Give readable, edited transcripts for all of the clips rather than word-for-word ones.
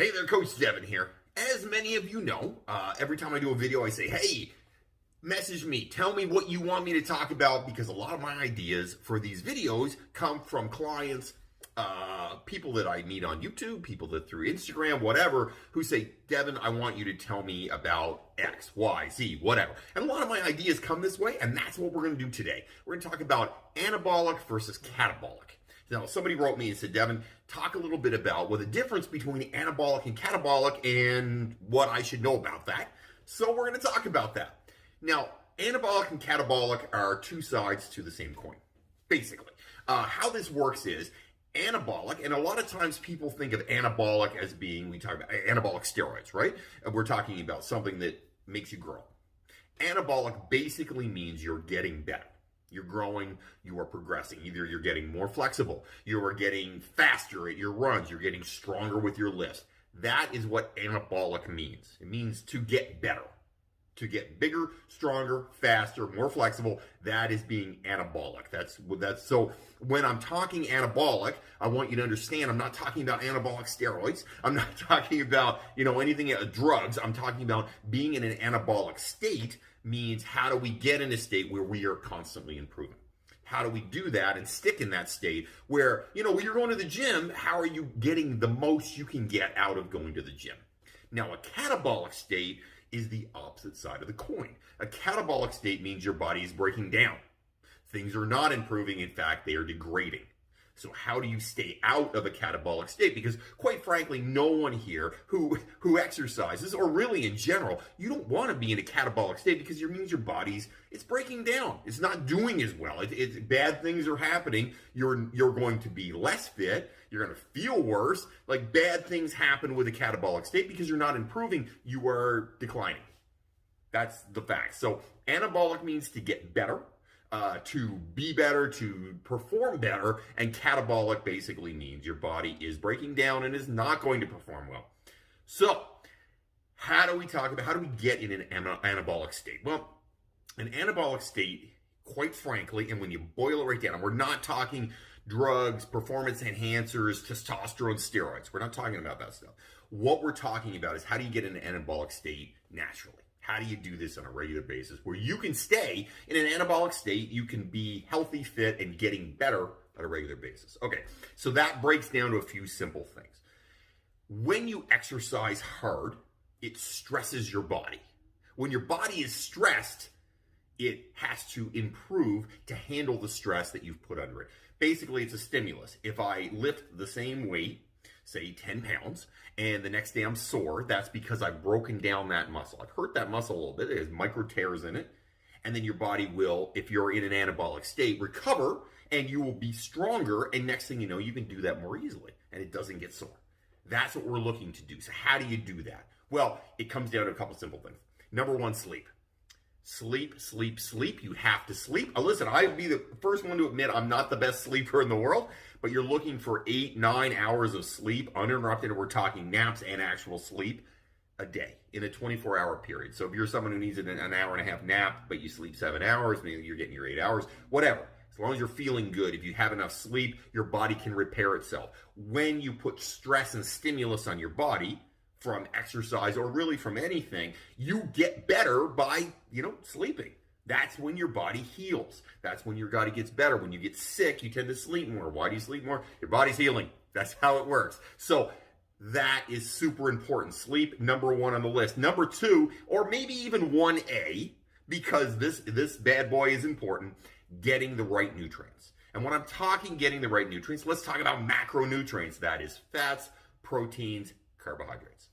Hey there, Coach Devin here. As many of you know, every time I do a video, I say, hey, message me. Tell me what you want me to talk about, because a lot of my ideas for these videos come from clients, people that I meet on YouTube, people that through Instagram, whatever, who say, Devin, I want you to tell me about X, Y, Z, whatever. And a lot of my ideas come this way, and that's what we're going to do today. We're going to talk about anabolic versus catabolic. Now, somebody wrote me and said, Devin, talk a little bit about what the difference between anabolic and catabolic and what I should know about that. So we're going to talk about that. Now, anabolic and catabolic are two sides to the same coin, basically. How this works is anabolic, and a lot of times people think of anabolic as being, we talk about anabolic steroids, right? And we're talking about something that makes you grow. Anabolic basically means you're getting better. You're growing, you are progressing. Either you're getting more flexible, you are getting faster at your runs, you're getting stronger with your lifts. That is what anabolic means. It means to get better, to get bigger, stronger, faster, more flexible. That is being anabolic. That's so when I'm talking anabolic, I want you to understand I'm not talking about anabolic steroids. I'm not talking about, anything drugs. I'm talking about being in an anabolic state. Means how do we get in a state where we are constantly improving? How do we do that and stick in that state where, when you're going to the gym, how are you getting the most you can get out of going to the gym? Now, a catabolic state is the opposite side of the coin. A catabolic state means your body is breaking down. Things are not improving. In fact, they are degrading. So how do you stay out of a catabolic state? Because quite frankly, no one here who exercises, or really in general, you don't want to be in a catabolic state because it means your body's, it's breaking down. It's not doing as well. It's bad things are happening. You're going to be less fit. You're going to feel worse. Like bad things happen with a catabolic state because you're not improving. You are declining. That's the fact. So anabolic means to get better. To be better, to perform better, and catabolic basically means your body is breaking down and is not going to perform well. So, how do we get in an anabolic state? Well, an anabolic state, quite frankly, and when you boil it right down, and we're not talking drugs, performance enhancers, testosterone, steroids. We're not talking about that stuff. What we're talking about is how do you get in an anabolic state naturally? How do you do this on a regular basis where you can stay in an anabolic state, you can be healthy, fit, and getting better on a regular basis? Okay, so that breaks down to a few simple things. When you exercise hard, it stresses your body. When your body is stressed, it has to improve to handle the stress that you've put under it. Basically, it's a stimulus. If I lift the same weight, say 10 pounds, and the next day I'm sore, that's because I've broken down that muscle. I've hurt that muscle a little bit. There's micro tears in it. And then your body will, if you're in an anabolic state, recover, and you will be stronger. And next thing you know, you can do that more easily, and it doesn't get sore. That's what we're looking to do. So how do you do that? Well, it comes down to a couple simple things. Number one, sleep. Sleep, sleep, sleep. You have to sleep. Listen, I'd be the first one to admit I'm not the best sleeper in the world, but you're looking for 8-9 hours of sleep uninterrupted. We're talking naps and actual sleep a day in a 24-hour period. So if you're someone who needs an hour and a half nap, but you sleep 7 hours, maybe you're getting your 8 hours, whatever. As long as you're feeling good, if you have enough sleep, your body can repair itself. When you put stress and stimulus on your body, from exercise or really from anything, you get better by, sleeping. That's when your body heals. That's when your body gets better. When you get sick, you tend to sleep more. Why do you sleep more? Your body's healing. That's how it works. So that is super important. Sleep, number one on the list. Number two, or maybe even 1A, because this bad boy is important, getting the right nutrients. And when I'm talking getting the right nutrients, let's talk about macronutrients. That is fats, proteins, carbohydrates.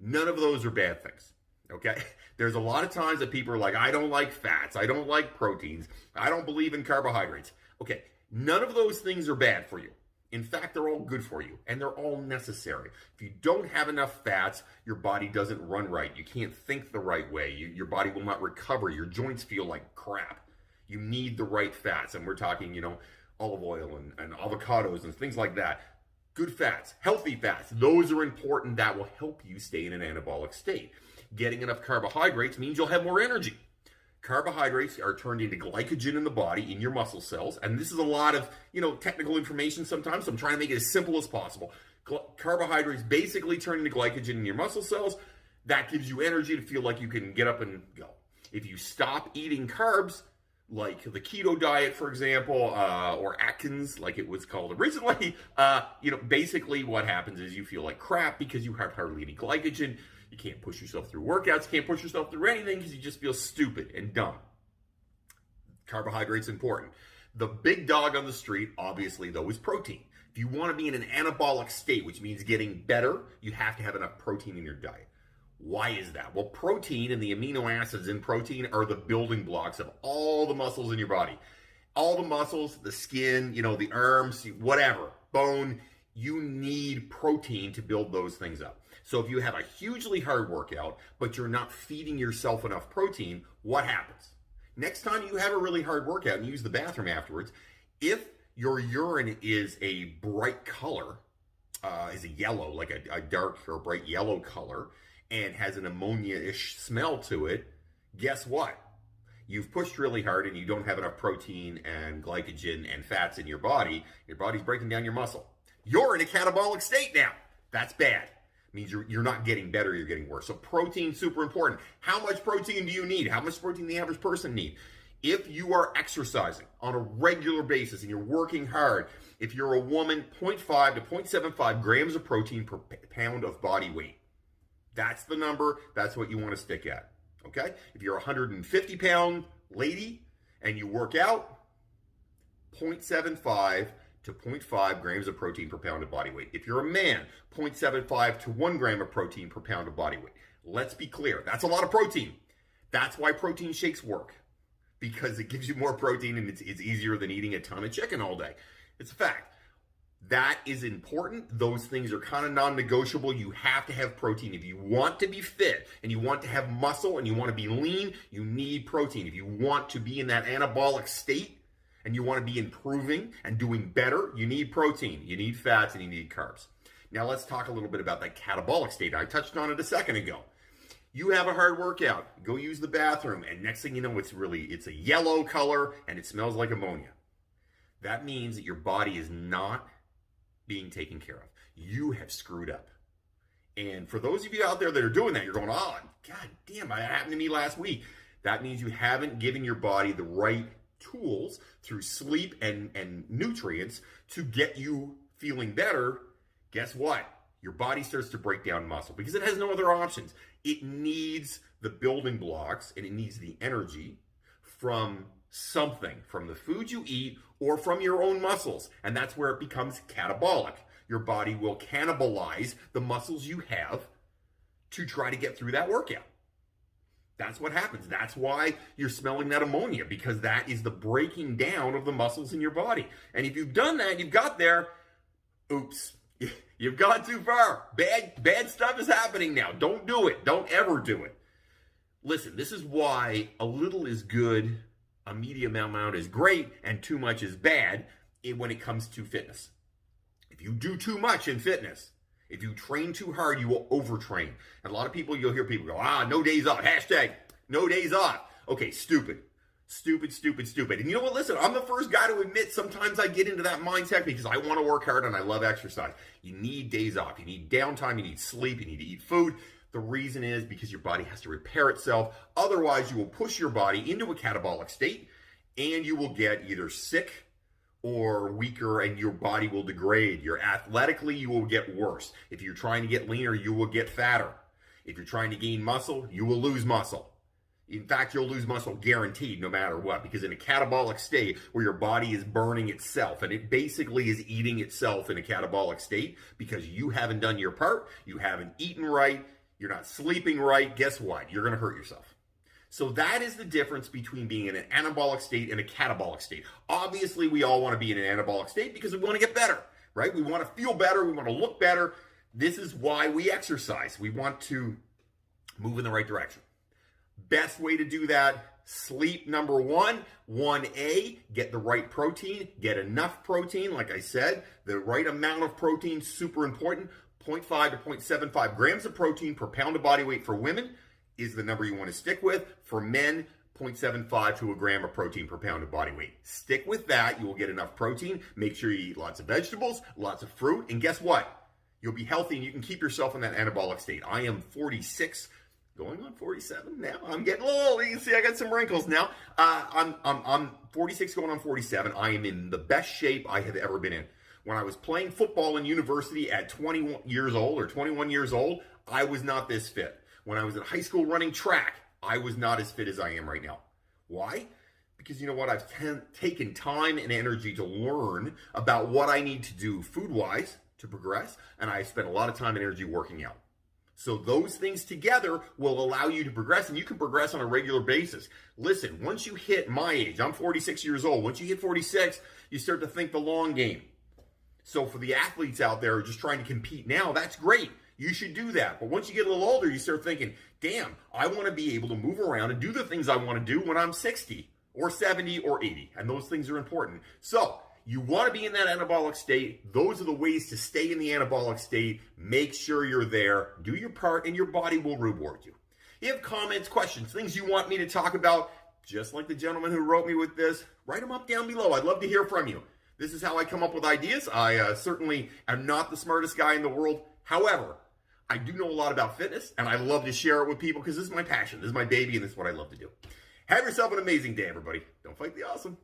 None of those are bad things, okay? There's a lot of times that people are like, I don't like fats, I don't like proteins, I don't believe in carbohydrates. Okay, none of those things are bad for you. In fact, they're all good for you, and they're all necessary. If you don't have enough fats, your body doesn't run right. You can't think the right way. Your body will not recover. Your joints feel like crap. You need the right fats, and we're talking, olive oil and avocados and things like that. Good fats, healthy fats, those are important. That will help you stay in an anabolic state. Getting enough carbohydrates means you'll have more energy. Carbohydrates are turned into glycogen in the body, in your muscle cells. And this is a lot of, technical information sometimes. So I'm trying to make it as simple as possible. Carbohydrates basically turn into glycogen in your muscle cells. That gives you energy to feel like you can get up and go. If you stop eating carbs, like the keto diet, for example, or Atkins, like it was called originally, basically what happens is you feel like crap because you have hardly any glycogen. You can't push yourself through workouts, can't push yourself through anything because you just feel stupid and dumb. Carbohydrates important. The big dog on the street, obviously, though, is protein. If you want to be in an anabolic state, which means getting better, you have to have enough protein in your diet. Why is that? Well, protein and the amino acids in protein are the building blocks of all the muscles in your body. All the muscles, the skin, the arms, whatever, bone, you need protein to build those things up. So if you have a hugely hard workout, but you're not feeding yourself enough protein, what happens? Next time you have a really hard workout and use the bathroom afterwards, if your urine is a bright color, is a yellow, like a dark or bright yellow color, and has an ammonia-ish smell to it, guess what? You've pushed really hard and you don't have enough protein and glycogen and fats in your body. Your body's breaking down your muscle. You're in a catabolic state now. That's bad. It means you're not getting better, you're getting worse. So protein, super important. How much protein do you need? How much protein the average person need? If you are exercising on a regular basis and you're working hard, if you're a woman, 0.5 to 0.75 grams of protein per pound of body weight. That's the number. That's what you want to stick at. Okay? If you're a 150-pound lady and you work out, 0.75 to 0.5 grams of protein per pound of body weight. If you're a man, 0.75 to 1 gram of protein per pound of body weight. Let's be clear. That's a lot of protein. That's why protein shakes work. Because it gives you more protein and it's easier than eating a ton of chicken all day. It's a fact. That is important. Those things are kind of non-negotiable. You have to have protein. If you want to be fit and you want to have muscle and you want to be lean, you need protein. If you want to be in that anabolic state and you want to be improving and doing better, you need protein. You need fats and you need carbs. Now let's talk a little bit about that catabolic state. I touched on it a second ago. You have a hard workout, go use the bathroom, and next thing you know, it's a yellow color and it smells like ammonia. That means that your body is not being taken care of. You have screwed up. And for those of you out there that are doing that, you're going, oh, God damn, that happened to me last week. That means you haven't given your body the right tools through sleep and nutrients to get you feeling better. Guess what? Your body starts to break down muscle because it has no other options. It needs the building blocks and it needs the energy from something, from the food you eat or from your own muscles. And that's where it becomes catabolic. Your body will cannibalize the muscles you have to try to get through that workout. That's what happens. That's why you're smelling that ammonia, because that is the breaking down of the muscles in your body. And if you've done that, you've got there, oops, you've gone too far. Bad stuff is happening now. Don't do it. Don't ever do it. Listen, this is why a little is good, a medium amount is great, and too much is bad when it comes to fitness. If you do too much in fitness, if you train too hard, you will overtrain. And a lot of people, you'll hear people go, no days off, hashtag no days off. Okay, stupid. And you know what, listen, I'm the first guy to admit sometimes I get into that mindset because I want to work hard and I love exercise. You need days off, you need downtime, you need sleep, you need to eat food. The reason is because your body has to repair itself. Otherwise, you will push your body into a catabolic state and you will get either sick or weaker and your body will degrade. Athletically, you will get worse. If you're trying to get leaner, you will get fatter. If you're trying to gain muscle, you will lose muscle. In fact, you'll lose muscle guaranteed no matter what, because in a catabolic state where your body is burning itself and it basically is eating itself in a catabolic state because you haven't done your part, you haven't eaten right, you're not sleeping right, guess what? You're going to hurt yourself. So that is the difference between being in an anabolic state and a catabolic state. Obviously, we all want to be in an anabolic state because we want to get better, right? We want to feel better. We want to look better. This is why we exercise. We want to move in the right direction. Best way to do that, sleep number one. 1A, get the right protein, get enough protein. Like I said, the right amount of protein, super important. 0.5 to 0.75 grams of protein per pound of body weight for women is the number you want to stick with. For men, 0.75 to a gram of protein per pound of body weight. Stick with that. You will get enough protein. Make sure you eat lots of vegetables, lots of fruit. And guess what? You'll be healthy and you can keep yourself in that anabolic state. I am 46, going on 47 now. I'm getting a little old. You can see I got some wrinkles now. I'm 46 going on 47. I am in the best shape I have ever been in. When I was playing football in university at 21 years old or 21 years old, I was not this fit. When I was in high school running track, I was not as fit as I am right now. Why? Because you know what? I've taken time and energy to learn about what I need to do food-wise to progress, and I spent a lot of time and energy working out. So those things together will allow you to progress, and you can progress on a regular basis. Listen, once you hit my age, I'm 46 years old. Once you hit 46, you start to think the long game. So for the athletes out there who are just trying to compete now, that's great. You should do that. But once you get a little older, you start thinking, damn, I want to be able to move around and do the things I want to do when I'm 60 or 70 or 80. And those things are important. So you want to be in that anabolic state. Those are the ways to stay in the anabolic state. Make sure you're there. Do your part, and your body will reward you. If you have comments, questions, things you want me to talk about, just like the gentleman who wrote me with this, write them up down below. I'd love to hear from you. This is how I come up with ideas. I certainly am not the smartest guy in the world. However, I do know a lot about fitness, and I love to share it with people because this is my passion. This is my baby, and this is what I love to do. Have yourself an amazing day, everybody. Don't fight the awesome.